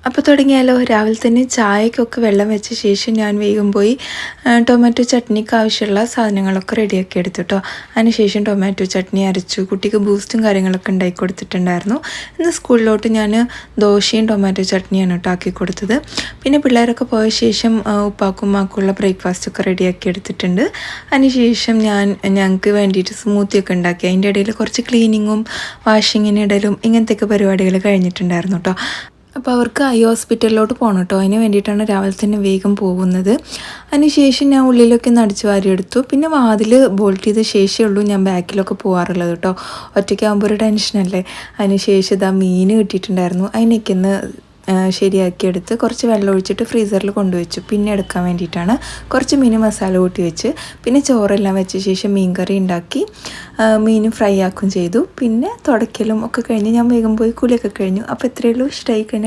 അപ്പോൾ തുടങ്ങിയാലോ. രാവിലെ തന്നെ ചായക്കൊക്കെ വെള്ളം വെച്ച ശേഷം ഞാൻ വേഗം പോയി ടൊമാറ്റോ ചട്നിക്ക് ആവശ്യമുള്ള സാധനങ്ങളൊക്കെ റെഡിയാക്കി എടുത്തു കേട്ടോ. അതിനുശേഷം ടൊമാറ്റോ ചട്നി അരച്ചു. കുട്ടിക്ക് ബൂസ്റ്റും കാര്യങ്ങളൊക്കെ ഉണ്ടാക്കി കൊടുത്തിട്ടുണ്ടായിരുന്നു. ഇന്ന് സ്കൂളിലോട്ട് ഞാൻ ദോശയും ടൊമാറ്റോ ചട്നിയാണ് കേട്ടോ ആക്കി കൊടുത്തത്. പിന്നെ പിള്ളേരൊക്കെ പോയ ശേഷം ഉപ്പാക്കും ഉമ്മാക്കുള്ള ബ്രേക്ക്ഫാസ്റ്റൊക്കെ റെഡിയാക്കി എടുത്തിട്ടുണ്ട്. അതിനുശേഷം ഞങ്ങൾക്ക് വേണ്ടിയിട്ട് സ്മൂത്തിയൊക്കെ ഉണ്ടാക്കി. അതിൻ്റെ ഇടയിൽ കുറച്ച് ക്ലീനിങ്ങും വാഷിങ്ങിനിടലും ഇങ്ങനത്തെയൊക്കെ പരിപാടികൾ കഴിഞ്ഞിട്ടുണ്ടായിരുന്നു കേട്ടോ. അപ്പോൾ അവർക്ക് ഐ ഹോസ്പിറ്റലിലോട്ട് പോകണം കേട്ടോ. അതിന് വേണ്ടിയിട്ടാണ് രാവിലെ തന്നെ വേഗം പോകുന്നത്. അതിനുശേഷം ഞാൻ ഉള്ളിലൊക്കെ ഒന്ന് അടിച്ച് വാരിയെടുത്തു. പിന്നെ വാതിൽ ബോൾട്ട് ചെയ്ത ശേഷമേ ഉള്ളൂ ഞാൻ ബാക്കിലൊക്കെ പോകാറുള്ളത് കേട്ടോ. ഒറ്റയ്ക്കാകുമ്പോൾ ഒരു ടെൻഷനല്ലേ. അതിനുശേഷം ഇതാ മീൻ കിട്ടിയിട്ടുണ്ടായിരുന്നു. അതിനൊക്കെ ഒന്ന് ശരിയാക്കിയെടുത്ത് കുറച്ച് വെള്ളം ഒഴിച്ചിട്ട് ഫ്രീസറിൽ കൊണ്ടുവച്ചു. പിന്നെ എടുക്കാൻ വേണ്ടിയിട്ടാണ്. കുറച്ച് മീൻ മസാല കൂട്ടി വെച്ച് പിന്നെ ചോറെല്ലാം വെച്ച ശേഷം മീൻ കറി ഉണ്ടാക്കി മീൻ ഫ്രൈ ആക്കുകയും ചെയ്തു. പിന്നെ തുടയ്ക്കലും ഒക്കെ കഴിഞ്ഞ് ഞാൻ വേഗം പോയി കുളിയൊക്കെ കഴിഞ്ഞു. അപ്പോൾ ഇത്രയേ ഉള്ളൂ. ഇഷ്ടമായി കഴിഞ്ഞാൽ